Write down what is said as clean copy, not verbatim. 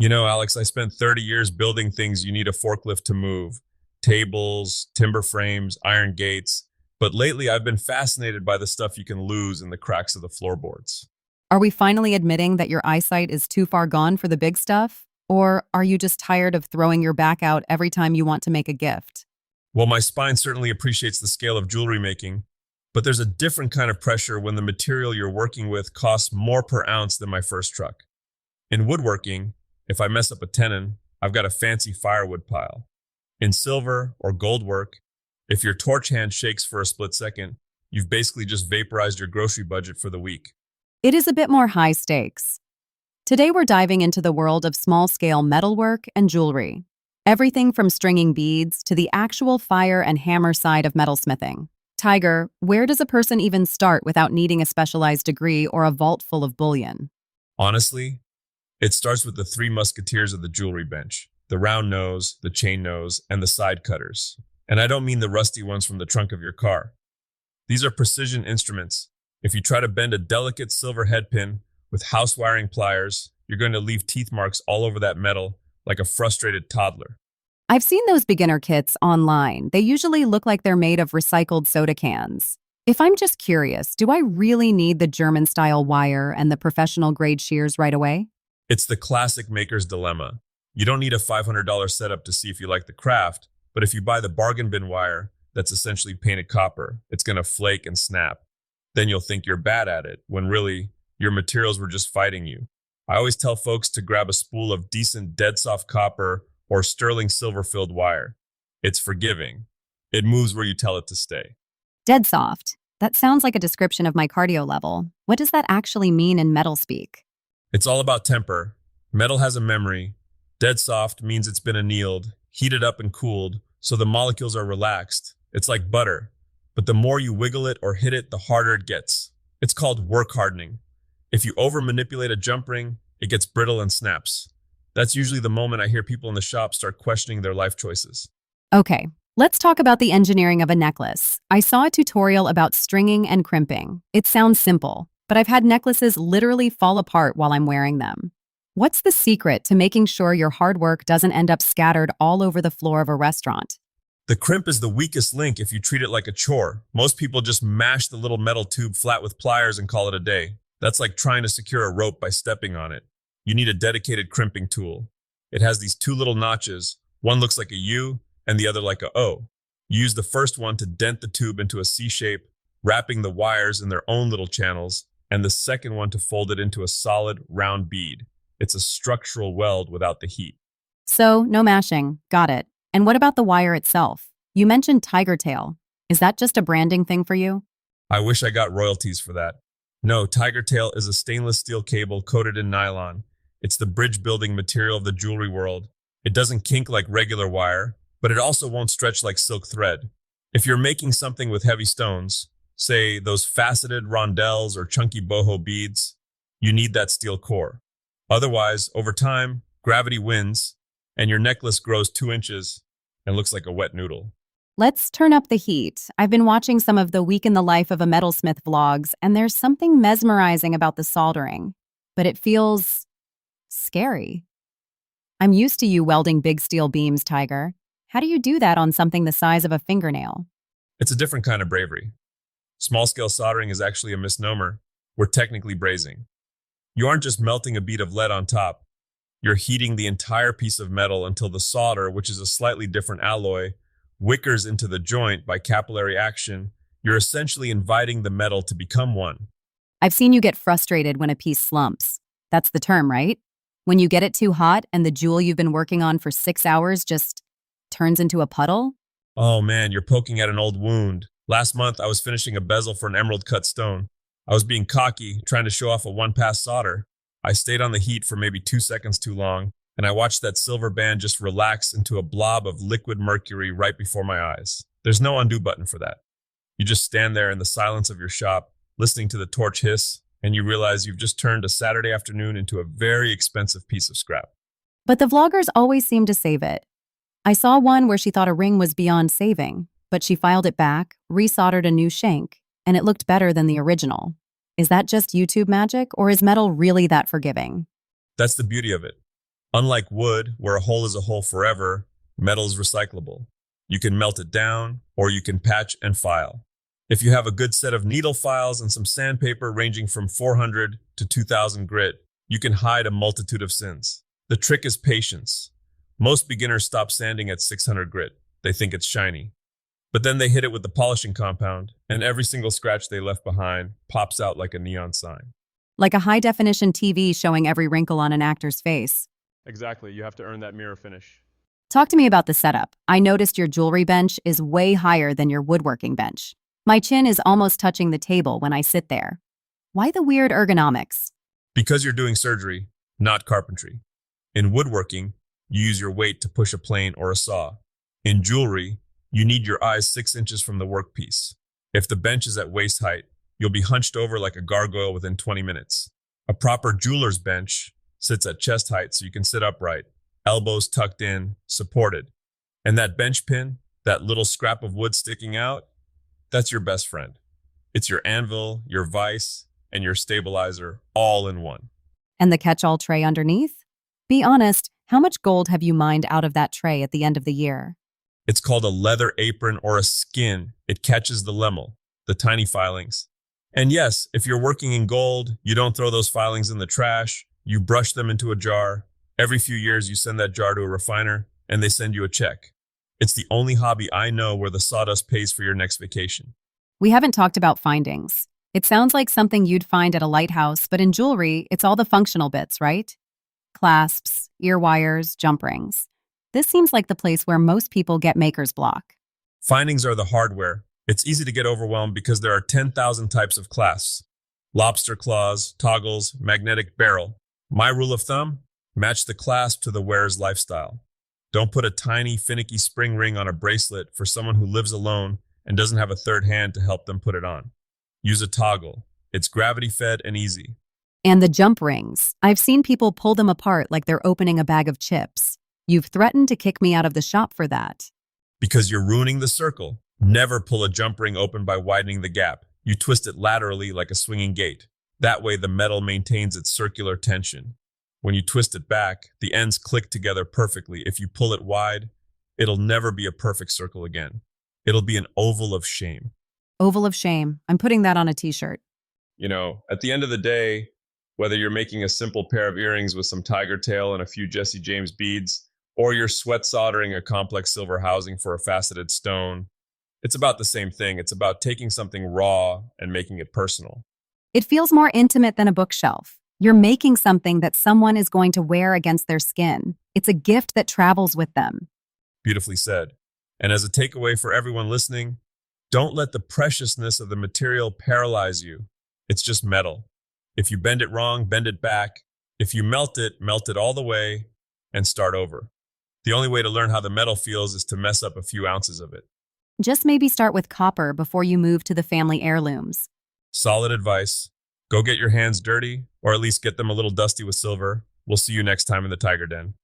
Alex, I spent 30 years building things you need a forklift to move: tables, timber frames, iron gates. But lately, I've been fascinated by the stuff you can lose in the cracks of the floorboards. Are we finally admitting that your eyesight is too far gone for the big stuff? Or are you just tired of throwing your back out every time you want to make a gift? Well, my spine certainly appreciates the scale of jewelry making, but there's a different kind of pressure when the material you're working with costs more per ounce than my first truck. In woodworking, if I mess up a tenon, I've got a fancy firewood pile. In silver or gold work, if your torch hand shakes for a split second, you've basically just vaporized your grocery budget for the week. It is a bit more high stakes. Today we're diving into the world of small-scale metalwork and jewelry. Everything from stringing beads to the actual fire and hammer side of metalsmithing. Tiger, where does a person even start without needing a specialized degree or a vault full of bullion? Honestly, it starts with the three musketeers of the jewelry bench: the round nose, the chain nose, and the side cutters. And I don't mean the rusty ones from the trunk of your car. These are precision instruments. If you try to bend a delicate silver head pin with house wiring pliers, you're going to leave teeth marks all over that metal like a frustrated toddler. I've seen those beginner kits online. They usually look like they're made of recycled soda cans. If I'm just curious, do I really need the German-style wire and the professional-grade shears right away? It's the classic maker's dilemma. You don't need a $500 setup to see if you like the craft, but if you buy the bargain bin wire that's essentially painted copper, it's going to flake and snap. Then you'll think you're bad at it, when really, your materials were just fighting you. I always tell folks to grab a spool of decent dead soft copper or sterling silver filled wire. It's forgiving. It moves where you tell it to stay. Dead soft. That sounds like a description of my cardio level. What does that actually mean in metal speak? It's all about temper. Metal has a memory. Dead soft means it's been annealed, heated up and cooled, so the molecules are relaxed. It's like butter, but the more you wiggle it or hit it, the harder it gets. It's called work hardening. If you over manipulate a jump ring, it gets brittle and snaps. That's usually the moment I hear people in the shop start questioning their life choices. Okay, let's talk about the engineering of a necklace. I saw a tutorial about stringing and crimping. It sounds simple, but I've had necklaces literally fall apart while I'm wearing them. What's the secret to making sure your hard work doesn't end up scattered all over the floor of a restaurant? The crimp is the weakest link if you treat it like a chore. Most people just mash the little metal tube flat with pliers and call it a day. That's like trying to secure a rope by stepping on it. You need a dedicated crimping tool. It has these two little notches. One looks like a U and the other like a O. You use the first one to dent the tube into a C shape, wrapping the wires in their own little channels, and the second one to fold it into a solid, round bead. It's a structural weld without the heat. So, no mashing. Got it. And what about the wire itself? You mentioned tiger tail. Is that just a branding thing for you? I wish I got royalties for that. No, tiger tail is a stainless steel cable coated in nylon. It's the bridge building material of the jewelry world. It doesn't kink like regular wire, but it also won't stretch like silk thread. If you're making something with heavy stones, say those faceted rondelles or chunky boho beads, you need that steel core. Otherwise, over time, gravity wins, and your necklace grows 2 inches and looks like a wet noodle. Let's turn up the heat. I've been watching some of the Week in the Life of a Metalsmith vlogs, and there's something mesmerizing about the soldering, but it feels scary. I'm used to you welding big steel beams, Tiger. How do you do that on something the size of a fingernail? It's a different kind of bravery. Small-scale soldering is actually a misnomer. We're technically brazing. You aren't just melting a bead of lead on top. You're heating the entire piece of metal until the solder, which is a slightly different alloy, wickers into the joint by capillary action. You're essentially inviting the metal to become one. I've seen you get frustrated when a piece slumps. That's the term, right? When you get it too hot and the jewel you've been working on for 6 hours just turns into a puddle? Oh man, you're poking at an old wound. Last month, I was finishing a bezel for an emerald cut stone. I was being cocky, trying to show off a one-pass solder. I stayed on the heat for maybe 2 seconds too long, and I watched that silver band just relax into a blob of liquid mercury right before my eyes. There's no undo button for that. You just stand there in the silence of your shop, listening to the torch hiss, and you realize you've just turned a Saturday afternoon into a very expensive piece of scrap. But the vloggers always seem to save it. I saw one where she thought a ring was beyond saving, but she filed it back, resoldered a new shank, and it looked better than the original. Is that just YouTube magic, or is metal really that forgiving? That's the beauty of it. Unlike wood, where a hole is a hole forever, metal is recyclable. You can melt it down, or you can patch and file. If you have a good set of needle files and some sandpaper ranging from 400 to 2000 grit, you can hide a multitude of sins. The trick is patience. Most beginners stop sanding at 600 grit. They think it's shiny. But then they hit it with the polishing compound, and every single scratch they left behind pops out like a neon sign. Like a high-definition TV showing every wrinkle on an actor's face. Exactly, you have to earn that mirror finish. Talk to me about the setup. I noticed your jewelry bench is way higher than your woodworking bench. My chin is almost touching the table when I sit there. Why the weird ergonomics? Because you're doing surgery, not carpentry. In woodworking, you use your weight to push a plane or a saw. In jewelry, you need your eyes 6 inches from the workpiece. If the bench is at waist height, you'll be hunched over like a gargoyle within 20 minutes. A proper jeweler's bench sits at chest height so you can sit upright, elbows tucked in, supported. And that bench pin, that little scrap of wood sticking out, that's your best friend. It's your anvil, your vise, and your stabilizer all in one. And the catch-all tray underneath? Be honest, how much gold have you mined out of that tray at the end of the year? It's called a leather apron or a skin. It catches the lemel, the tiny filings. And yes, if you're working in gold, you don't throw those filings in the trash. You brush them into a jar. Every few years, you send that jar to a refiner, and they send you a check. It's the only hobby I know where the sawdust pays for your next vacation. We haven't talked about findings. It sounds like something you'd find at a lighthouse, but in jewelry, it's all the functional bits, right? Clasps, ear wires, jump rings. This seems like the place where most people get maker's block. Findings are the hardware. It's easy to get overwhelmed because there are 10,000 types of clasps. Lobster claws, toggles, magnetic barrel. My rule of thumb, match the clasp to the wearer's lifestyle. Don't put a tiny, finicky spring ring on a bracelet for someone who lives alone and doesn't have a third hand to help them put it on. Use a toggle. It's gravity-fed and easy. And the jump rings. I've seen people pull them apart like they're opening a bag of chips. You've threatened to kick me out of the shop for that. Because you're ruining the circle. Never pull a jump ring open by widening the gap. You twist it laterally like a swinging gate. That way the metal maintains its circular tension. When you twist it back, the ends click together perfectly. If you pull it wide, it'll never be a perfect circle again. It'll be an oval of shame. Oval of shame. I'm putting that on a t-shirt. You know, at the end of the day, whether you're making a simple pair of earrings with some tiger tail and a few Jesse James beads, or you're sweat soldering a complex silver housing for a faceted stone, it's about the same thing. It's about taking something raw and making it personal. It feels more intimate than a bookshelf. You're making something that someone is going to wear against their skin. It's a gift that travels with them. Beautifully said. And as a takeaway for everyone listening, don't let the preciousness of the material paralyze you. It's just metal. If you bend it wrong, bend it back. If you melt it all the way and start over. The only way to learn how the metal feels is to mess up a few ounces of it. Just maybe start with copper before you move to the family heirlooms. Solid advice. Go get your hands dirty, or at least get them a little dusty with silver. We'll see you next time in the Tiger Den.